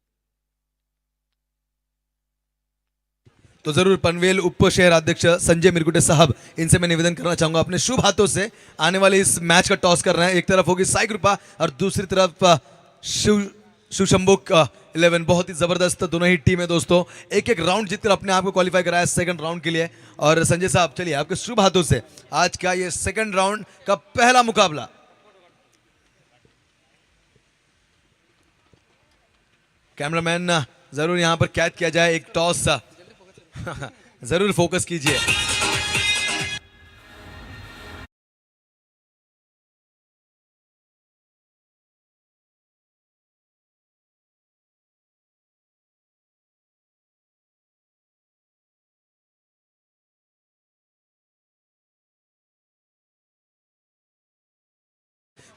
तो जरूर पनवेल उप शहर अध्यक्ष संजय मिरकुटे साहब, इनसे मैं निवेदन करना चाहूंगा अपने शुभ हाथों से आने वाले इस मैच का टॉस कर रहे हैं। एक तरफ होगी साई कृपा और दूसरी तरफ शिवशंभू 11। बहुत ही जबरदस्त दोनों ही टीमें दोस्तों, एक एक राउंड जीतकर अपने आप को क्वालिफाई कराया सेकंड राउंड के लिए। और संजय साहब चलिए आपके शुभ हाथों से आज का ये सेकंड राउंड का पहला मुकाबला। कैमरामैन जरूर यहां पर कैद किया जाए एक टॉस जरूर फोकस कीजिए।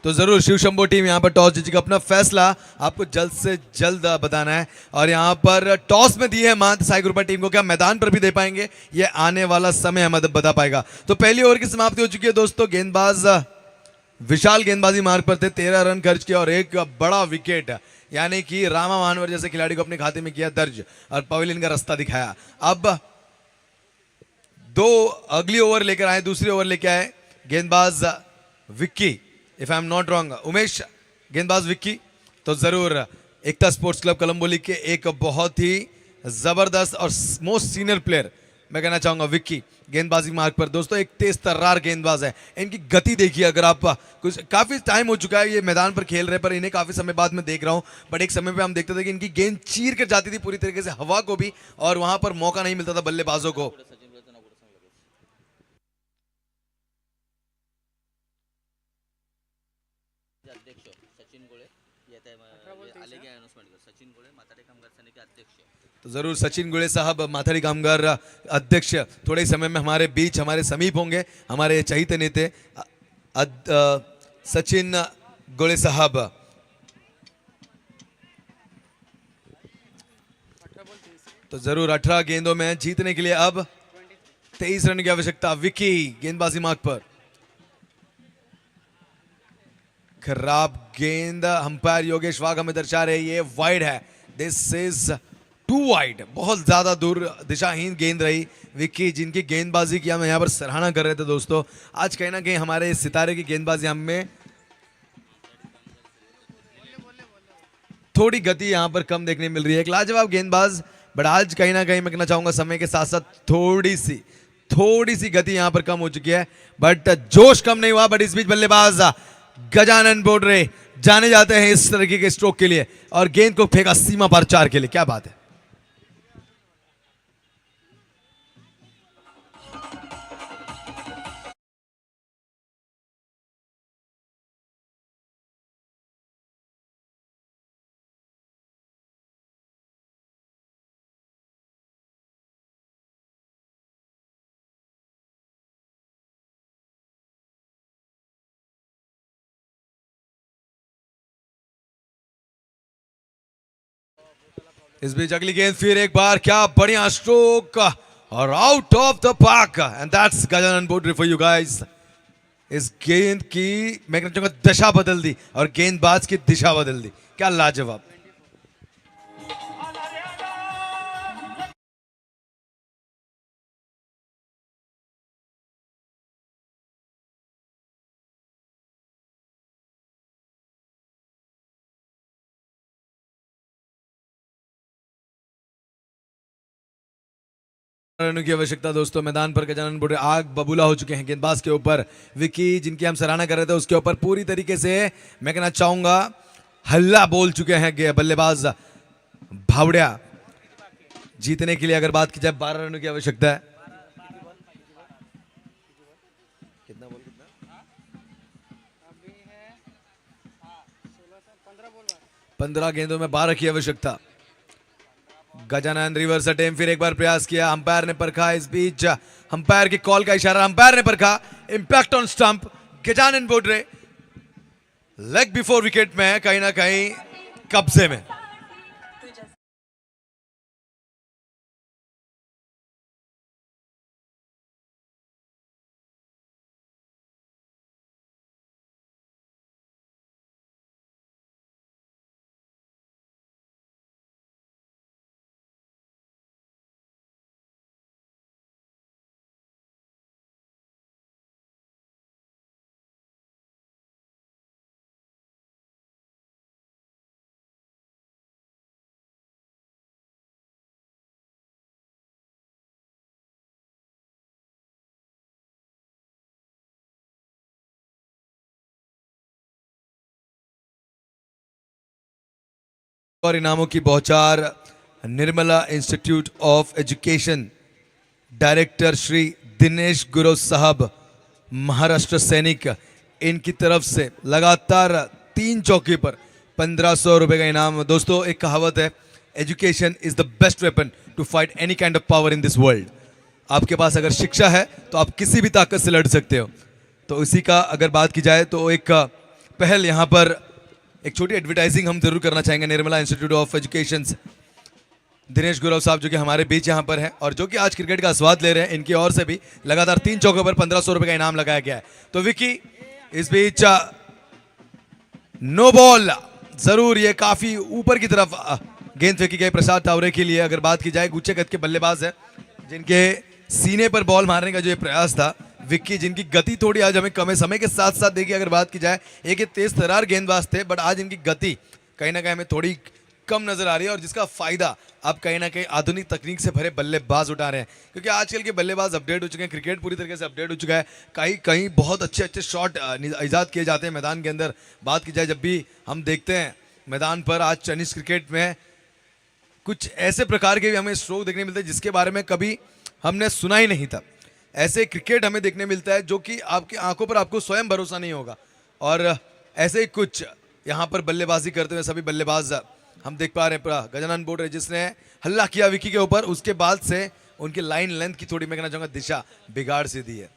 तो जरूर शिवशंभू टीम यहां पर टॉस जीत के अपना फैसला आपको जल्द से जल्द बताना है। और यहां पर टॉस में दी है मात साई ग्रुपा टीम को, क्या मैदान पर भी दे पाएंगे, ये आने वाला समय हमें बता पाएगा। तो पहली ओवर की समाप्ति हो चुकी है दोस्तों। गेंदबाज विशाल गेंदबाजी मार्ग पर थे, 13 रन खर्च किया और एक बड़ा विकेट, यानी कि रामा महानवर जैसे खिलाड़ी को अपने खाते में किया दर्ज और पवेलियन का रास्ता दिखाया। अब 2 अगली ओवर लेकर आए, दूसरी ओवर लेकर आए गेंदबाज Vicky, if I am not wrong Umesh, गेंदबाज विक्की। तो जरूर एकता स्पोर्ट्स क्लब कलम्बोली के एक बहुत ही जबरदस्त और मोस्ट सीनियर प्लेयर, मैं कहना चाहूंगा विक्की गेंदबाजी मार्ग पर। दोस्तों एक तेज तर्रार गेंदबाज है, इनकी गति देखिए। अगर आप कुछ काफी टाइम हो चुका है ये मैदान पर खेल रहे, पर इन्हें काफी समय बाद मैं देख रहा हूं। बट एक समय पे हम देखते थे कि इनकी गेंद चीर कर जाती थी पूरी तरीके से हवा को भी, और वहां पर मौका नहीं मिलता था बल्लेबाजों को। अध्यक्ष सचिन गोळे येत आहे आले की अनाउन्समेंट कर सचिन गोळे माथाडी कामगार सेनेचे अध्यक्ष तो जरूर सचिन गुळे साहब माथाड़ी कामगार अध्यक्ष थोड़े ही समय में हमारे बीच हमारे समीप होंगे, हमारे चहिते नेते सचिन गुळे साहब। तो जरूर 18 गेंदों में जीतने के लिए अब 23 रन की आवश्यकता। विकी गेंदबाजी मार्ग पर, खराब गेंद अंपायर योगेश वाघ हमें दर्शा रहे ये वाइड है। दिस इज टू वाइड, बहुत ज्यादा दूर दिशाहीन गेंद रही। विक्की जिनकी गेंदबाजी की हम यहाँ पर सराहना कर रहे थे दोस्तों, आज कहीं ना कहीं हमारे इस सितारे की गेंदबाजी हमें थोड़ी गति यहाँ पर कम देखने मिल रही है। एक लाजवाब गेंदबाज, बट आज कहीं ना कहीं मैं कहना चाहूंगा समय के साथ साथ थोड़ी सी गति यहाँ पर कम हो चुकी है, बट जोश कम नहीं हुआ। बट इस बीच बल्लेबाज गजानन बोडरे जाने जाते हैं इस तरीके के स्ट्रोक के लिए, और गेंद को फेंका सीमा पार 4 के लिए। क्या बात है। इस बीच अगली गेंद फिर एक बार, क्या बढ़िया स्ट्रोक और out of the park, and that's Gajanan Bodre for you guys. इस गेंद की मैं कहना चाहूंगा दशा बदल दी और गेंदबाज की दिशा बदल दी। क्या लाजवाब। रनों की आवश्यकता दोस्तों। मैदान पर गजानन बोडरे आग बबूला हो चुके हैं गेंदबाज के ऊपर। विकी जिनकी हम सराहना कर रहे थे उसके ऊपर पूरी तरीके से मैं कहना चाहूंगा हल्ला बोल चुके हैं बल्लेबाज भावड़िया। जीतने के लिए अगर बात की जाए 12 रनों की आवश्यकता है। कितना बॉल कितना? अभी है 15 गेंदों में 12 की आवश्यकता। गजानन रिवर्स अटेम्प्ट, फिर एक बार प्रयास किया, अंपायर ने परखा। इस बीच अंपायर की कॉल का इशारा अंपायर ने परखा। Impact on stump, Gajanan Bodre leg before wicket में कहीं ना कहीं कब्जे में। और इनामों की बौछार Nirmala institute of education director Shri Dinesh गुरु साहब महाराष्ट्र सैनिक, इनकी तरफ से लगातार 3 चौके पर 1500 रुपए का इनाम। दोस्तों एक कहावत है, education is the best weapon to fight any kind of power in this world. आपके पास अगर शिक्षा है तो आप किसी भी ताकत से लड़ सकते हो। तो इसी का अगर बात की जाए तो एक पहल यहाँ पर एक छोटी एडवर्टाइजिंग हम जरूर करना चाहेंगे Nirmala institute of education. Dinesh Gurav साहब जो कि हमारे बीच यहाँ पर हैं और जो कि आज क्रिकेट का स्वाद ले रहे हैं, इनकी ओर से भी लगातार 3 चौकों पर 1500 रुपए का इनाम लगाया गया है। तो विकी इस बीच नो बॉल, जरूर ये काफी ऊपर की तरफ गेंद फेंकी गई प्रसाद टावरे के लिए। अगर बात की जाए ऊंचे कद के बल्लेबाज है जिनके सीने पर बॉल मारने का जो ये प्रयास था, विक्की जिनकी गति थोड़ी आज हमें कम है। समय के साथ साथ देखिए अगर बात की जाए, एक तेज तरार गेंदबाज थे, बट आज इनकी गति कहीं ना कहीं हमें थोड़ी कम नजर आ रही है और जिसका फायदा आप कहीं ना कहीं आधुनिक तकनीक से भरे बल्लेबाज उठा रहे हैं, क्योंकि आजकल के बल्लेबाज अपडेट हो चुके हैं, क्रिकेट पूरी तरीके से अपडेट हो चुका है। कहीं कहीं बहुत अच्छे अच्छे शॉट ईजाद किए जाते हैं मैदान के अंदर। बात की जाए जब भी हम देखते हैं मैदान पर आज चाइनीज क्रिकेट में कुछ ऐसे प्रकार के भी हमें स्ट्रोक देखने मिलते हैं जिसके बारे में कभी हमने सुना ही नहीं था। ऐसे क्रिकेट हमें देखने मिलता है जो कि आपकी आंखों पर आपको स्वयं भरोसा नहीं होगा। और ऐसे ही कुछ यहाँ पर बल्लेबाजी करते हुए सभी बल्लेबाज हम देख पा रहे हैं। गजानन बोर्ड जिसने हल्ला किया विकी के ऊपर, उसके बाद से उनकी लाइन लेंथ की थोड़ी मैं कहना चाहूंगा दिशा बिगाड़ सी दी है।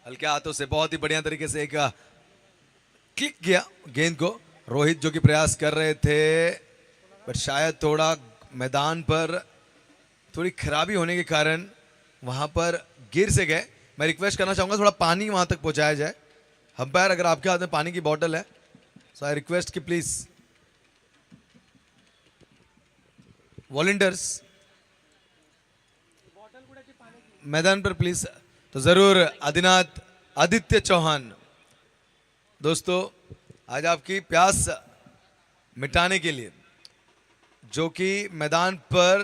हल्के हाथों से बहुत ही बढ़िया तरीके से एक क्लिक किया गेंद को रोहित, जो कि प्रयास कर रहे थे पर शायद थोड़ा मैदान पर थोड़ी खराबी होने के कारण वहां पर गिर से गए। मैं रिक्वेस्ट करना चाहूंगा थोड़ा पानी वहां तक पहुंचाया जाए। अंपायर अगर आपके हाथ में पानी की बोतल है सो आई रिक्वेस्ट कि प्लीज वॉलंटियर्स मैदान पर प्लीज। तो जरूर आदित्य चौहान दोस्तों आज आपकी प्यास मिटाने के लिए, जो कि मैदान पर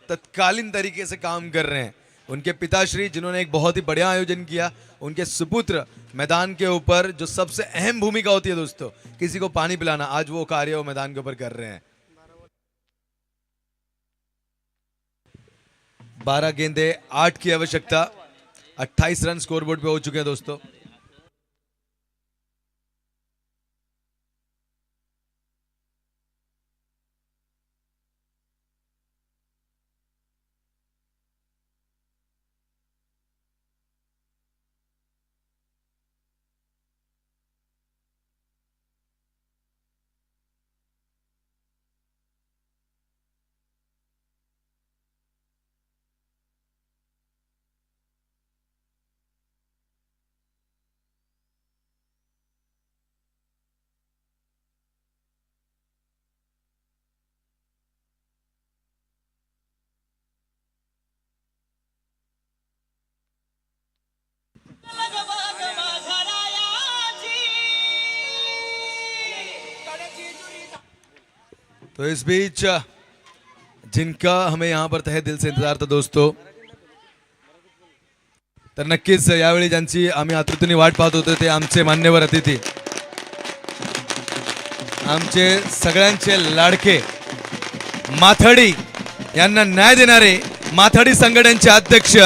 तत्कालीन तरीके से काम कर रहे हैं, उनके पिताश्री जिन्होंने एक बहुत ही बढ़िया आयोजन किया, उनके सुपुत्र मैदान के ऊपर जो सबसे अहम भूमिका होती है दोस्तों किसी को पानी पिलाना, आज वो कार्य वो मैदान के ऊपर कर रहे हैं। 12 गेंदे 8 की आवश्यकता, 28 रन स्कोरबोर्ड पे हो चुके हैं दोस्तों। तो इस बीच जिनका हमें यहाँ पर तहे दिल से इंतजार था दोस्तों, तर नक्कीच यावेळी ज्यांची आम्ही आतुरतेने वाट पाहत होतो ते आमचे मान्यवर अतिथी, आमचे सगळ्यांचे लाडके माथाडी यांना न्याय देणारे माथाडी संघटनेचे अध्यक्ष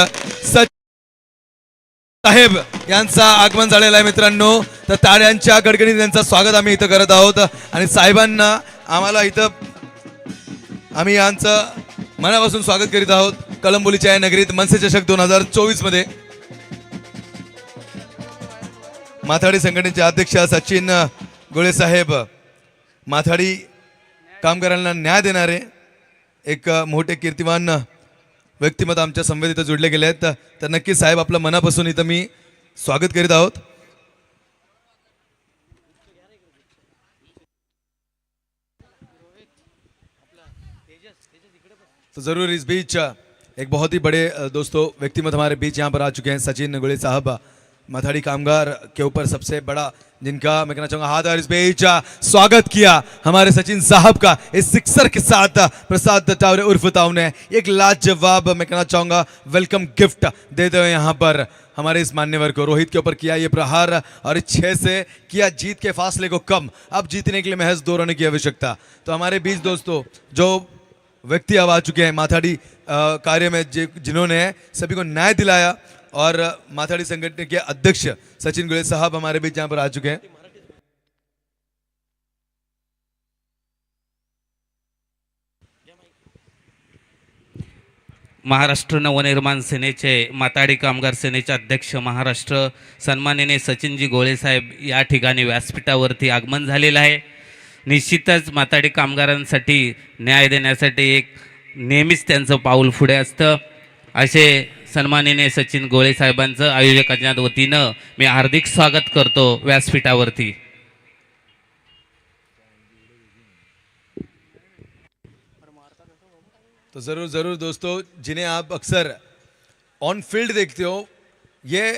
साहेब यांचा आगमन झालेला आहे मित्रांनो। तर टाळ्यांच्या गडगडीत त्यांचं स्वागत आम्ही इथं करत आहोत आणि साहेबांना आम्हाला इथं आम्ही यांचं मनापासून स्वागत करीत आहोत कळंबोलीच्या या नगरीत मनसे चषक 2024 मध्ये। माथाडी संघटनेचे अध्यक्ष सचिन गोळे साहेब, माथाडी कामगारांना न्याय देणारे एक मोठे कीर्तिमान व्यक्तिमत्व आमच्या संवेद इथं जोडले गेले आहेत। तर नक्की साहेब आपलं मनापासून इथं मी स्वागत करीत आहोत। तो जरूर इस बीच एक बहुत ही बड़े दोस्तों व्यक्तिमत्व हमारे बीच यहाँ पर आ चुके हैं, सचिन गोले साहब, माथाड़ी कामगार के ऊपर सबसे बड़ा जिनका मैं कहना चाहूंगा हाथ। और इस बीच स्वागत किया हमारे सचिन साहब का इस सिक्सर के साथ प्रसाद टावरे उर्फ ताऊ ने एक लाजवाब मैं कहना चाहूंगा वेलकम गिफ्ट देते हुए यहाँ पर हमारे इस मान्यवर को। रोहित के ऊपर किया ये प्रहार और 6 से किया जीत के फासले को कम। अब जीतने के लिए महज 2 रन की आवश्यकता। तो हमारे बीच दोस्तों जो व्यक्ति अब आ चुके हैं माथाड़ी कार्य में जिन्होंने सभी को न्याय दिलाया, और माथाड़ी संगठन के अध्यक्ष सचिन गोले साहब हमारे बीच यहाँ पर आ चुके हैं। महाराष्ट्र नवनिर्माण सेनेचे माथाडी कामगार सेनेचे अध्यक्ष महाराष्ट्र सन्माननीय सचिनजी गोळे साहेब या ठिकाणी व्यासपीठावरती आगमन झालेलं आहे। निश्चितच माथाडी कामगारांसाठी न्याय देण्यासाठी एक नेहमीच त्यांचं पाऊल पुढे असतं। असे सन्माननीय सचिन गोळे साहेबांचं आयोजकांच्या वतीनं मी हार्दिक स्वागत करतो व्यासपीठावरती। तो ज़रूर दोस्तों जिन्हें आप अक्सर ऑन फील्ड देखते हो, ये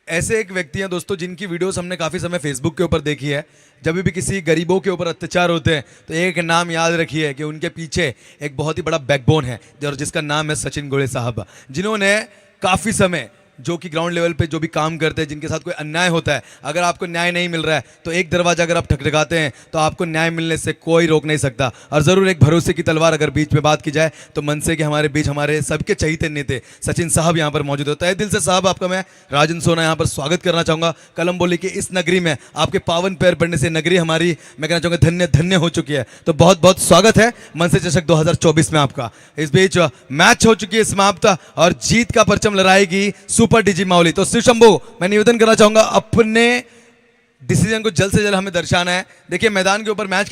ऐसे एक व्यक्ति हैं दोस्तों जिनकी वीडियोस हमने काफ़ी समय फेसबुक के ऊपर देखी है। जब भी किसी गरीबों के ऊपर अत्याचार होते हैं तो एक नाम याद रखिए कि उनके पीछे एक बहुत ही बड़ा बैकबोन है और जिसका नाम है सचिन गोड़े साहब, जिन्होंने काफ़ी समय जो कि ग्राउंड लेवल पे जो भी काम करते हैं, जिनके साथ कोई अन्याय होता है, अगर आपको न्याय नहीं मिल रहा है तो एक दरवाजा अगर आप ठकठकाते हैं तो आपको न्याय मिलने से कोई रोक नहीं सकता। और ज़रूर एक भरोसे की तलवार अगर बीच में बात की जाए तो मनसे के हमारे बीच हमारे सबके चहीते नेते सचिन साहब यहाँ पर मौजूद होता है। दिल से साहब आपका मैं राजन सोना यहाँ पर स्वागत करना चाहूँगा। कलम बोली कि इस नगरी में आपके पावन पैर पड़ने से नगरी हमारी, मैं कहना चाहूँगा, धन्य धन्य हो चुकी है। तो बहुत बहुत स्वागत है मनसे चषक 2024 में आपका। इस बीच मैच हो चुकी है समाप्त और जीत का परचम लहराएगी सुपर डीजी माउली। तो शिव शंभू, मैं निवेदन करना चाहूंगा अपने डिसीजन को जल्द से जल्द हमें दर्शाना है। देखिए मैदान के ऊपर मैच